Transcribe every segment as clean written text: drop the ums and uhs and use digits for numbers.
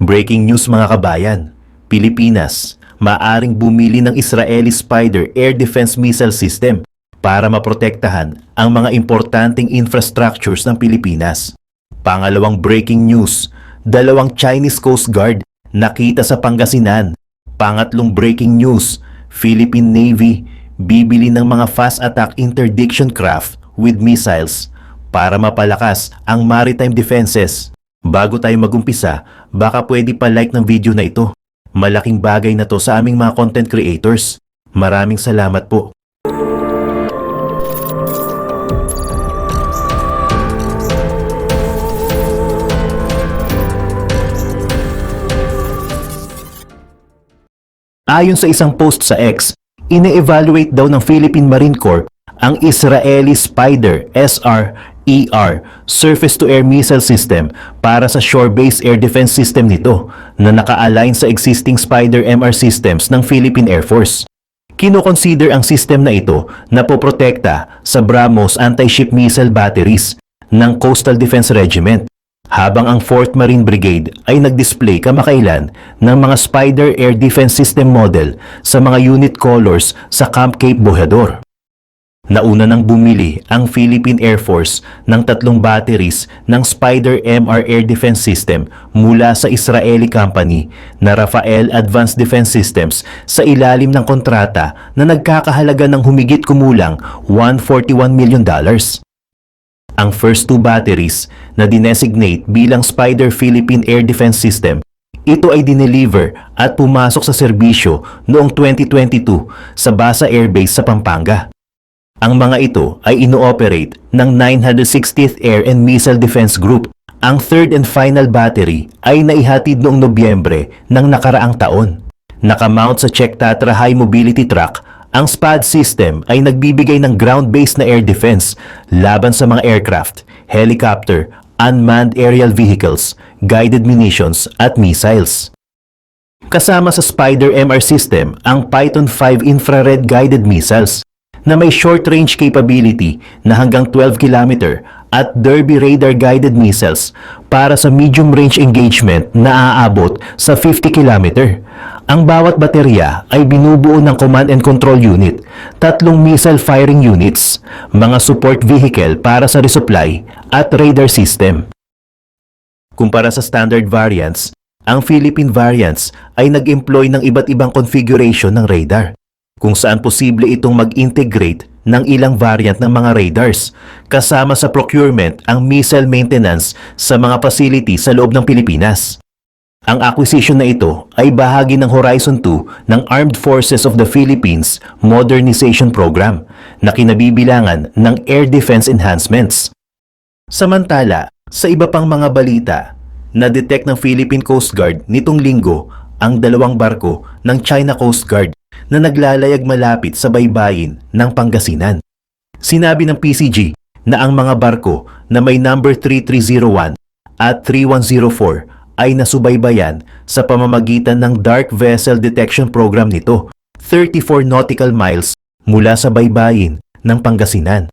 Breaking news mga kabayan, Pilipinas, maaring bumili ng Israeli Spider Air Defense Missile System para maprotektahan ang mga importanteng infrastructures ng Pilipinas. Pangalawang breaking news, dalawang Chinese Coast Guard nakita sa Pangasinan. Pangatlong breaking news, Philippine Navy bibili ng mga fast attack interdiction craft with missiles para mapalakas ang maritime defenses. Bago tayo magumpisa, baka pwede pa like ng video na ito. Malaking bagay na to sa aming mga content creators. Maraming salamat po. Ayon sa isang post sa X, ine-evaluate daw ng Philippine Marine Corps ang Israeli Spider SR-ER surface-to-air missile system para sa shore-based air defense system nito na naka-align sa existing Spider-MR systems ng Philippine Air Force. Kinoconsider ang system na ito na poprotekta sa BrahMos anti-ship missile batteries ng Coastal Defense Regiment, habang ang 4th Marine Brigade ay nag-display kamakailan ng mga Spider Air Defense System model sa mga unit colors sa Camp Cape Bojador. Nauna nang bumili ang Philippine Air Force ng 3 batteries ng Spider-MR Air Defense System mula sa Israeli company na Rafael Advanced Defense Systems sa ilalim ng kontrata na nagkakahalaga ng humigit kumulang $141 million. Ang first 2 batteries na dinesignate bilang Spider Philippine Air Defense System, ito ay dineliver at pumasok sa serbisyo noong 2022 sa Basa Air Base sa Pampanga. Ang mga ito ay ino-operate ng 960th Air and Missile Defense Group. Ang third and final battery ay naihatid noong Nobyembre ng nakaraang taon. Nakamount sa Czech Tatra High Mobility Truck, ang SPAD system ay nagbibigay ng ground-based na air defense laban sa mga aircraft, helicopter, unmanned aerial vehicles, guided munitions at missiles. Kasama sa Spider-MR system ang Python 5 infrared guided missiles na may short-range capability na hanggang 12 km at Derby radar guided missiles para sa medium-range engagement na aabot sa 50 km. Ang bawat baterya ay binubuo ng command and control unit, 3 missile firing units, mga support vehicle para sa resupply at radar system. Kumpara sa standard variants, ang Philippine variants ay nag-employ ng iba't ibang configuration ng radar, kung saan posible itong mag-integrate ng ilang variant ng mga radars, kasama sa procurement ang missile maintenance sa mga facility sa loob ng Pilipinas. Ang acquisition na ito ay bahagi ng Horizon 2 ng Armed Forces of the Philippines Modernization Program na kinabibilangan ng Air Defense Enhancements. Samantala, sa iba pang mga balita, na-detect ng Philippine Coast Guard nitong linggo ang 2 barko ng China Coast Guard na naglalayag malapit sa baybayin ng Pangasinan. Sinabi ng PCG na ang mga barko na may number 3301 at 3104 ay nasubaybayan sa pamamagitan ng Dark Vessel Detection Program nito, 34 nautical miles mula sa baybayin ng Pangasinan.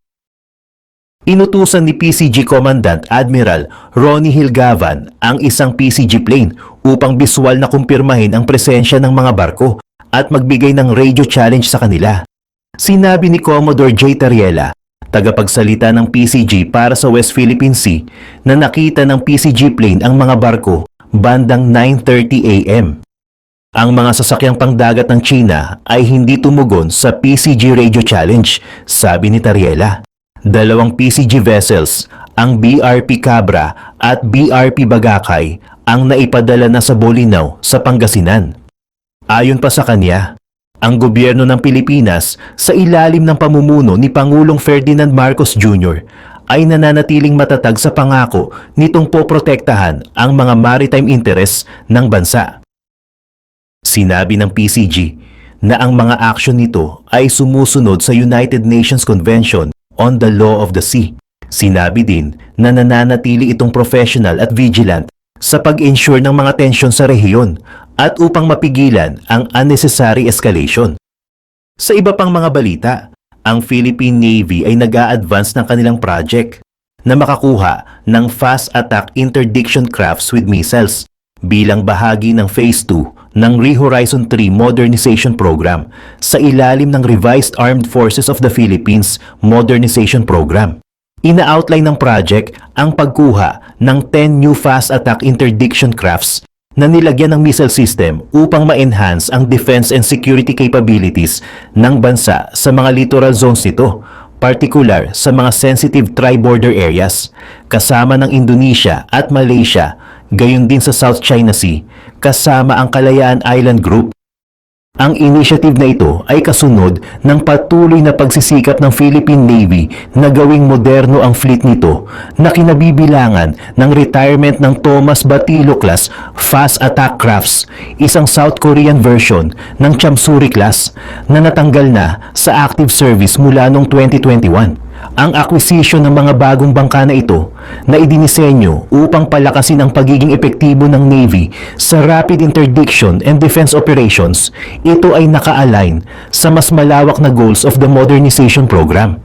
Inutusan ni PCG Commandant Admiral Ronnie Hilgavan ang isang PCG plane upang biswal na kumpirmahin ang presensya ng mga barko at magbigay ng radio challenge sa kanila. Sinabi ni Commodore J. Tariela, tagapagsalita ng PCG para sa West Philippine Sea, na nakita ng PCG plane ang mga barko bandang 9:30 AM. Ang mga sasakyang pangdagat ng China ay hindi tumugon sa PCG radio challenge, sabi ni Tariela. 2 PCG vessels, ang BRP Cabra at BRP Bagakay, ang naipadala na sa Bolinao sa Pangasinan. Ayon pa sa kanya, ang gobyerno ng Pilipinas sa ilalim ng pamumuno ni Pangulong Ferdinand Marcos Jr. ay nananatiling matatag sa pangako nitong poprotektahan ang mga maritime interests ng bansa. Sinabi ng PCG na ang mga aksyon nito ay sumusunod sa United Nations Convention on the Law of the Sea. Sinabi din na nananatili itong professional at vigilant sa pag-ensure ng mga tensyon sa rehiyon at upang mapigilan ang unnecessary escalation. Sa iba pang mga balita, ang Philippine Navy ay nag-a-advance ng kanilang project na makakuha ng fast attack interdiction crafts with missiles bilang bahagi ng Phase 2 ng ReHorizon 3 Modernization Program sa ilalim ng Revised Armed Forces of the Philippines Modernization Program. Ina-outline ng project ang pagkuha ng 10 new fast attack interdiction crafts na nilagyan ng missile system upang ma-enhance ang defense and security capabilities ng bansa sa mga littoral zones nito, particular sa mga sensitive tri-border areas, kasama ng Indonesia at Malaysia, gayon din sa South China Sea, kasama ang Kalayaan Island Group. Ang initiative na ito ay kasunod ng patuloy na pagsisikap ng Philippine Navy na gawing moderno ang fleet nito na kinabibilangan ng retirement ng Thomas Batilo class fast attack crafts, isang South Korean version ng Chamsuri class na natanggal na sa active service mula noong 2021. Ang acquisition ng mga bagong bangka na ito na idinisenyo upang palakasin ang pagiging epektibo ng Navy sa rapid interdiction and defense operations, ito ay naka-align sa mas malawak na goals of the modernization program.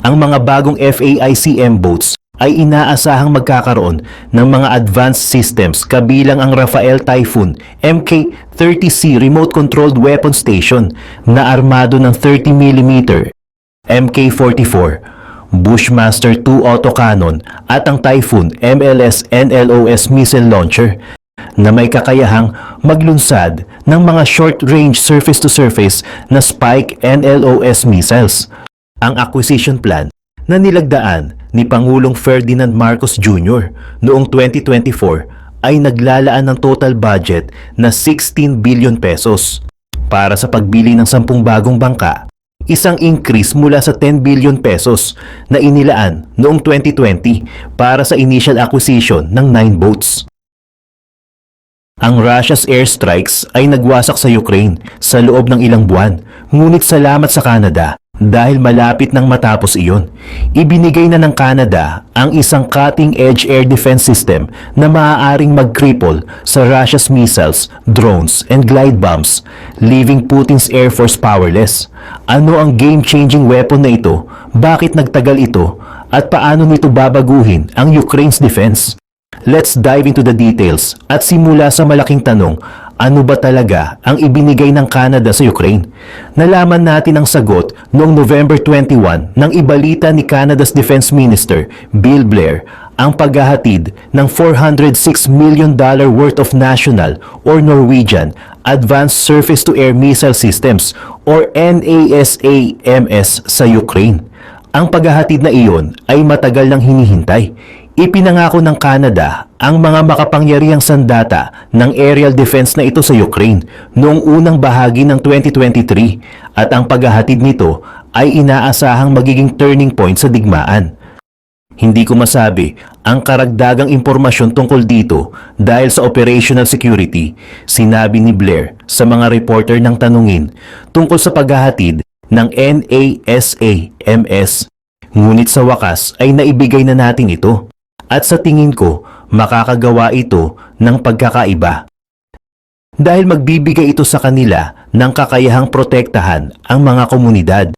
Ang mga bagong FAICM boats ay inaasahang magkakaroon ng mga advanced systems kabilang ang Rafael Typhoon Mk-30C remote-controlled weapon station na armado ng 30mm Mk-44, Bushmaster 2 autocannon at ang Typhoon MLS-NLOS missile launcher na may kakayahang maglunsad ng mga short-range surface-to-surface na Spike NLOS missiles. Ang acquisition plan na nilagdaan ni Pangulong Ferdinand Marcos Jr. noong 2024 ay naglalaan ng total budget na 16 billion pesos para sa pagbili ng 10 bagong bangka, isang increase mula sa 10 billion pesos na inilaan noong 2020 para sa initial acquisition ng 9 boats. Ang Russia's airstrikes ay nagwasak sa Ukraine sa loob ng ilang buwan, ngunit salamat sa Canada dahil malapit nang matapos iyon. Ibinigay na ng Canada ang isang cutting-edge air defense system na maaaring mag-cripple sa Russia's missiles, drones, and glide bombs, leaving Putin's Air Force powerless. Ano ang game-changing weapon na ito? Bakit nagtagal ito? At paano nito babaguhin ang Ukraine's defense? Let's dive into the details at simula sa malaking tanong, ano ba talaga ang ibinigay ng Canada sa Ukraine? Nalaman natin ang sagot noong November 21 nang ibalita ni Canada's Defense Minister, Bill Blair, ang paghahatid ng $406 million worth of national or Norwegian Advanced Surface-to-Air Missile Systems or NASAMS sa Ukraine. Ang paghahatid na iyon ay matagal nang hinihintay. Ipinangako ng Canada ang mga makapangyarihang sandata ng aerial defense na ito sa Ukraine noong unang bahagi ng 2023 at ang paghahatid nito ay inaasahang magiging turning point sa digmaan. Hindi ko masabi ang karagdagang impormasyon tungkol dito dahil sa operational security, sinabi ni Blair sa mga reporter ng tanungin tungkol sa paghahatid ng NASAMS. Ngunit sa wakas ay naibigay na natin ito. At sa tingin ko, makakagawa ito ng pagkakaiba. Dahil magbibigay ito sa kanila ng kakayahang protektahan ang mga komunidad.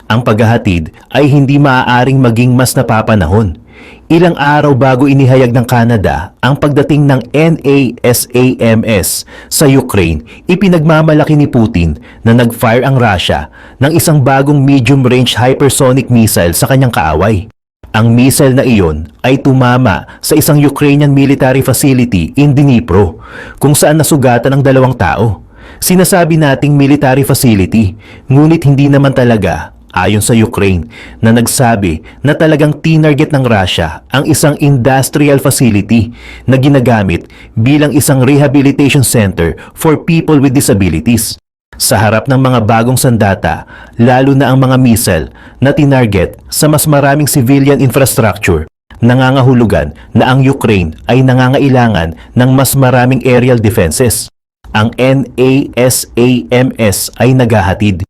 Ang paghahatid ay hindi maaaring maging mas napapanahon. Ilang araw bago inihayag ng Canada ang pagdating ng NASAMS sa Ukraine, ipinagmamalaki ni Putin na nag-fire ang Russia ng isang bagong medium-range hypersonic missile sa kanyang kaaway. Ang missile na iyon ay tumama sa isang Ukrainian military facility in Dnipro, kung saan nasugatan ang 2 tao. Sinasabi nating military facility, ngunit hindi naman talaga, ayon sa Ukraine, na nagsabi na talagang tinarget ng Russia ang isang industrial facility na ginagamit bilang isang rehabilitation center for people with disabilities. Sa harap ng mga bagong sandata, lalo na ang mga missile na tinarget sa mas maraming civilian infrastructure, nangangahulugan na ang Ukraine ay nangangailangan ng mas maraming aerial defenses. Ang NASAMS ay naghahatid.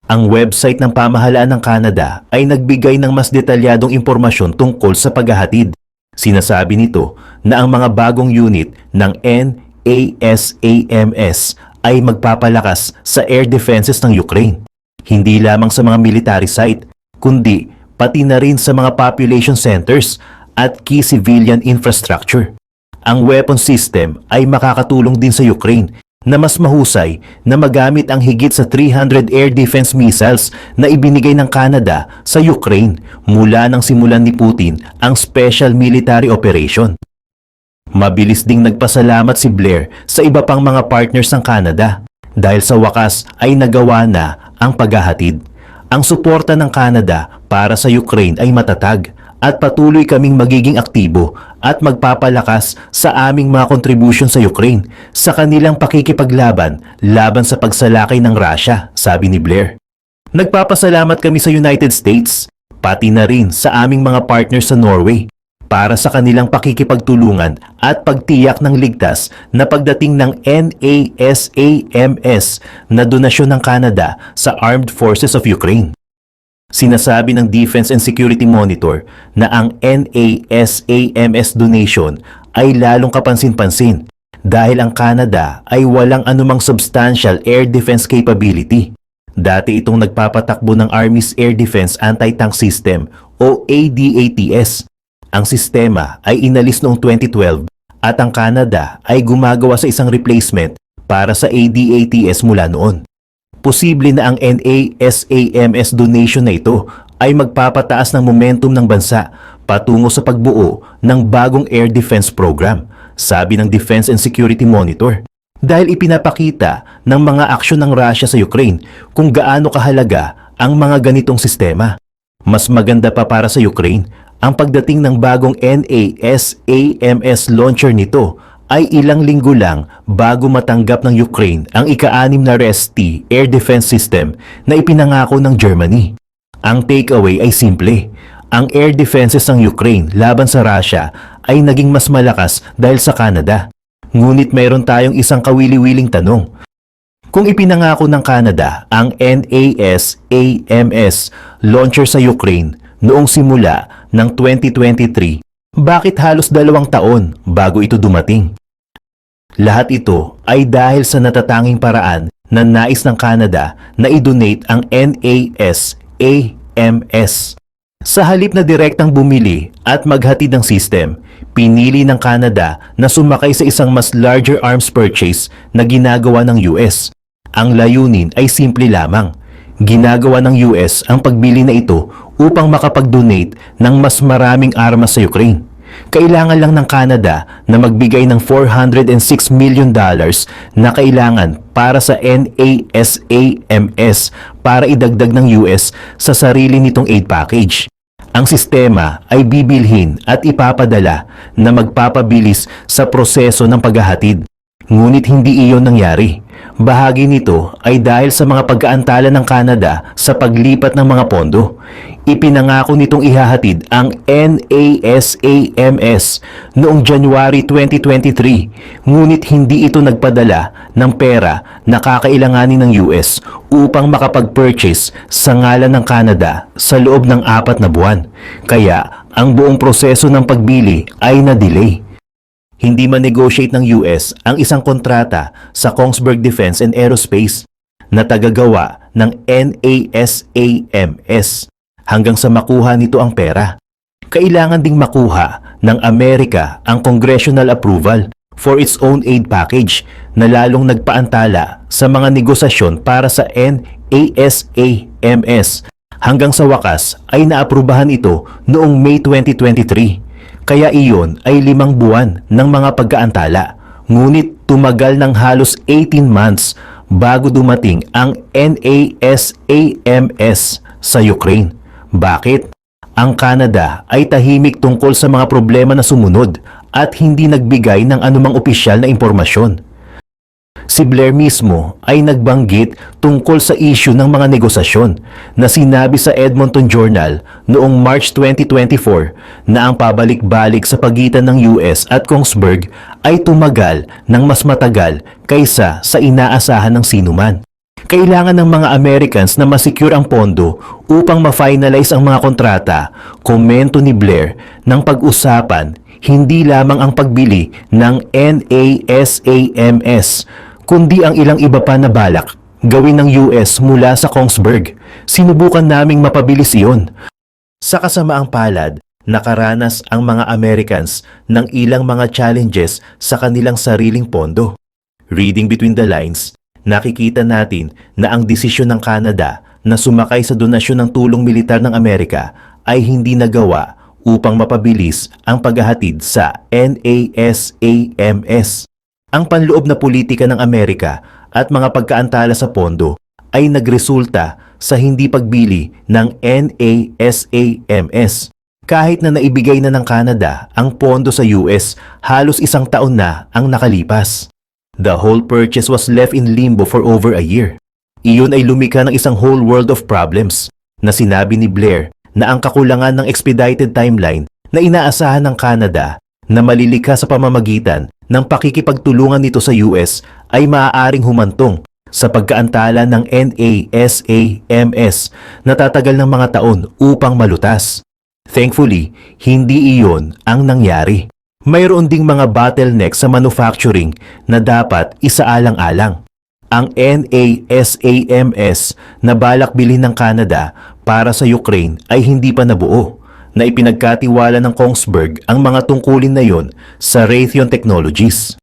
Ang website ng pamahalaan ng Canada ay nagbigay ng mas detalyadong impormasyon tungkol sa paghahatid. Sinasabi nito na ang mga bagong unit ng NASAMS ay magpapalakas sa air defenses ng Ukraine. Hindi lamang sa mga military site, kundi pati na rin sa mga population centers at key civilian infrastructure. Ang weapon system ay makakatulong din sa Ukraine na mas mahusay na magamit ang higit sa 300 air defense missiles na ibinigay ng Canada sa Ukraine mula nang simulan ni Putin ang special military operation. Mabilis ding nagpasalamat si Blair sa iba pang mga partners ng Canada dahil sa wakas ay nagawa na ang paghahatid. Ang suporta ng Canada para sa Ukraine ay matatag at patuloy kaming magiging aktibo at magpapalakas sa aming mga contribution sa Ukraine sa kanilang pakikipaglaban laban sa pagsalakay ng Russia, sabi ni Blair. Nagpapasalamat kami sa United States, pati na rin sa aming mga partners sa Norway para sa kanilang pakikipagtulungan at pagtiyak ng ligtas na pagdating ng NASAMS na donasyon ng Canada sa Armed Forces of Ukraine. Sinasabi ng Defense and Security Monitor na ang NASAMS donation ay lalong kapansin-pansin dahil ang Canada ay walang anumang substantial air defense capability. Dati itong nagpapatakbo ng Army's Air Defense Anti-Tank System o ADATS. Ang sistema ay inalis noong 2012 at ang Canada ay gumagawa sa isang replacement para sa ADATS mula noon. Posible na ang NASAMS donation na ito ay magpapataas ng momentum ng bansa patungo sa pagbuo ng bagong air defense program, sabi ng Defense and Security Monitor. Dahil ipinapakita ng mga aksyon ng Russia sa Ukraine kung gaano kahalaga ang mga ganitong sistema. Mas maganda pa para sa Ukraine ang pagdating ng bagong NASAMS launcher nito ay ilang linggo lang bago matanggap ng Ukraine ang ika-6 na RES-T air defense system na ipinangako ng Germany. Ang takeaway ay simple. Ang air defenses ng Ukraine laban sa Russia ay naging mas malakas dahil sa Canada. Ngunit mayroon tayong isang kawili-wiling tanong. Kung ipinangako ng Canada ang NASAMS launcher sa Ukraine noong simula ng 2023, bakit halos 2 taon bago ito dumating? Lahat ito ay dahil sa natatanging paraan na nais ng Canada na i-donate ang NASAMS. Sa halip na direktang bumili at maghatid ng system, pinili ng Canada na sumakay sa isang mas larger arms purchase na ginagawa ng US. Ang layunin ay simple lamang. Ginagawa ng US ang pagbili na ito upang makapag-donate ng mas maraming armas sa Ukraine. Kailangan lang ng Canada na magbigay ng $406 million na kailangan para sa NASAMS para idagdag ng US sa sarili nitong aid package. Ang sistema ay bibilhin at ipapadala na magpapabilis sa proseso ng paghahatid. Ngunit hindi iyon nangyari. Bahagi nito ay dahil sa mga pag-aantala ng Canada sa paglipat ng mga pondo. Ipinangako nitong ihahatid ang NASAMS noong January 2023, ngunit hindi ito nagpadala ng pera na kakailanganin ng US upang makapag-purchase sa ngalan ng Canada sa loob ng 4 na buwan. Kaya ang buong proseso ng pagbili ay na-delay. Hindi ma-negotiate ng US ang isang kontrata sa Kongsberg Defense and Aerospace na tagagawa ng NASAMS hanggang sa makuha nito ang pera. Kailangan ding makuha ng Amerika ang congressional approval for its own aid package na lalong nagpaantala sa mga negosasyon para sa NASAMS hanggang sa wakas ay naaprubahan ito noong May 2023. Kaya iyon ay 5 buwan ng mga pagkaantala. Ngunit tumagal ng halos 18 months bago dumating ang NASAMS sa Ukraine. Bakit? Ang Canada ay tahimik tungkol sa mga problema na sumunod at hindi nagbigay ng anumang opisyal na impormasyon. Si Blair mismo ay nagbanggit tungkol sa issue ng mga negosasyon na sinabi sa Edmonton Journal noong March 2024 na ang pabalik-balik sa pagitan ng US at Kongsberg ay tumagal ng mas matagal kaysa sa inaasahan ng sinuman. Kailangan ng mga Americans na masecure ang pondo upang ma-finalize ang mga kontrata, komento ni Blair ng pag-usapan hindi lamang ang pagbili ng NASAMS, kundi ang ilang iba pa na balak gawin ng US mula sa Kongsberg. Sinubukan naming mapabilis iyon. Sa kasamaang palad, nakaranas ang mga Americans ng ilang mga challenges sa kanilang sariling pondo. Reading between the lines, nakikita natin na ang desisyon ng Canada na sumakay sa donasyon ng tulong militar ng Amerika ay hindi nagawa upang mapabilis ang paghahatid sa NASAMS. Ang panloob na politika ng Amerika at mga pagkaantala sa pondo ay nagresulta sa hindi pagbili ng NASAMS. Kahit na naibigay na ng Canada ang pondo sa US, halos isang taon na ang nakalipas. The whole purchase was left in limbo for over a year. Iyon ay lumikha ng isang whole world of problems na sinabi ni Blair na ang kakulangan ng expedited timeline na inaasahan ng Canada na malilikha sa pamamagitan ng pakikipagtulungan nito sa US ay maaaring humantong sa pagkaantala ng NASAMS na tatagal ng mga taon upang malutas. Thankfully, hindi iyon ang nangyari. Mayroon ding mga bottleneck sa manufacturing na dapat isaalang-alang. Ang NASAMS na balak bilhin ng Canada para sa Ukraine ay hindi pa nabuo, na ipinagkatiwala ng Kongsberg ang mga tungkulin na yon sa Raytheon Technologies.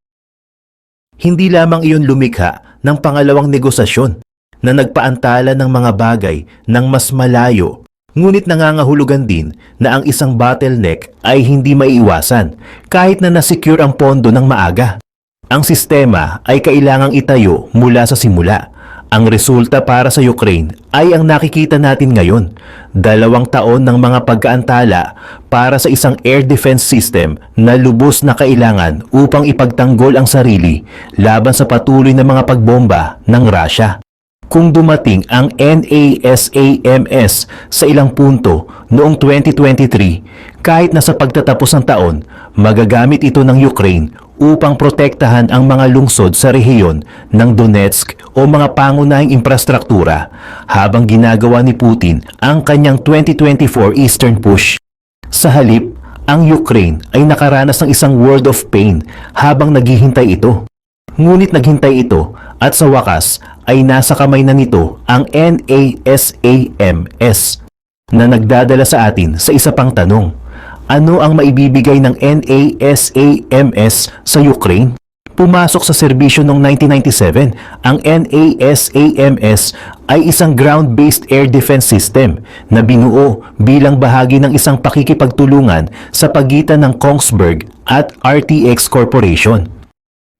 Hindi lamang iyon lumikha ng pangalawang negosasyon na nagpaantala ng mga bagay ng mas malayo, ngunit nangangahulugan din na ang isang bottleneck ay hindi maiiwasan kahit na nasecure ang pondo ng maaga. Ang sistema ay kailangang itayo mula sa simula. Ang resulta para sa Ukraine ay ang nakikita natin ngayon, 2 taon ng mga pagkaantala para sa isang air defense system na lubos na kailangan upang ipagtanggol ang sarili laban sa patuloy na mga pagbomba ng Russia. Kung dumating ang NASAMS sa ilang punto noong 2023, kahit na sa pagtatapos ng taon, magagamit ito ng Ukraine upang protektahan ang mga lungsod sa rehiyon ng Donetsk o mga pangunahing infrastruktura habang ginagawa ni Putin ang kanyang 2024 Eastern Push. Sa halip, ang Ukraine ay nakaranas ng isang world of pain habang naghihintay ito. Ngunit naghintay ito at sa wakas ay nasa kamay na nito ang NASAMS na nagdadala sa atin sa isa pang tanong. Ano ang maibibigay ng NASAMS sa Ukraine? Pumasok sa serbisyo noong 1997, ang NASAMS ay isang ground-based air defense system na binuo bilang bahagi ng isang pakikipagtulungan sa pagitan ng Kongsberg at RTX Corporation.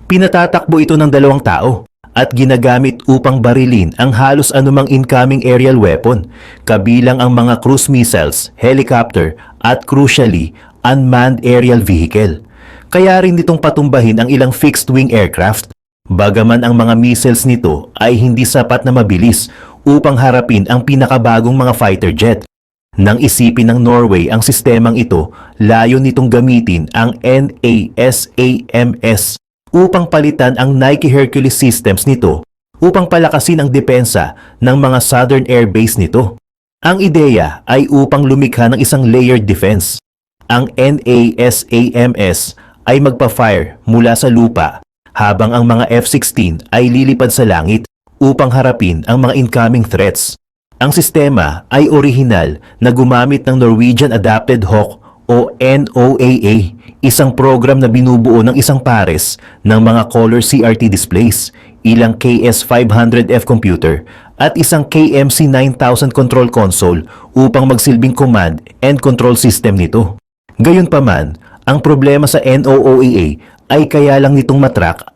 Pinatatakbo ito ng 2 tao at ginagamit upang barilin ang halos anumang incoming aerial weapon, kabilang ang mga cruise missiles, helicopter at crucially, unmanned aerial vehicle. Kaya rin nitong patumbahin ang ilang fixed-wing aircraft, bagaman ang mga missiles nito ay hindi sapat na mabilis upang harapin ang pinakabagong mga fighter jet. Nang isipin ng Norway ang sistemang ito, layo nitong gamitin ang NASAMS upang palitan ang Nike Hercules systems nito upang palakasin ang depensa ng mga Southern Air Base nito. Ang ideya ay upang lumikha ng isang layered defense. Ang NASAMS ay magpa-fire mula sa lupa habang ang mga F-16 ay lilipad sa langit upang harapin ang mga incoming threats. Ang sistema ay orihinal na gumamit ng Norwegian Adapted Hawk o NOAA, isang program na binubuo ng isang pares ng mga color CRT displays, ilang KS500F computer at isang KMC 9000 control console upang magsilbing command and control system nito. Gayunpaman, ang problema sa NOAA ay kaya lang nitong matrack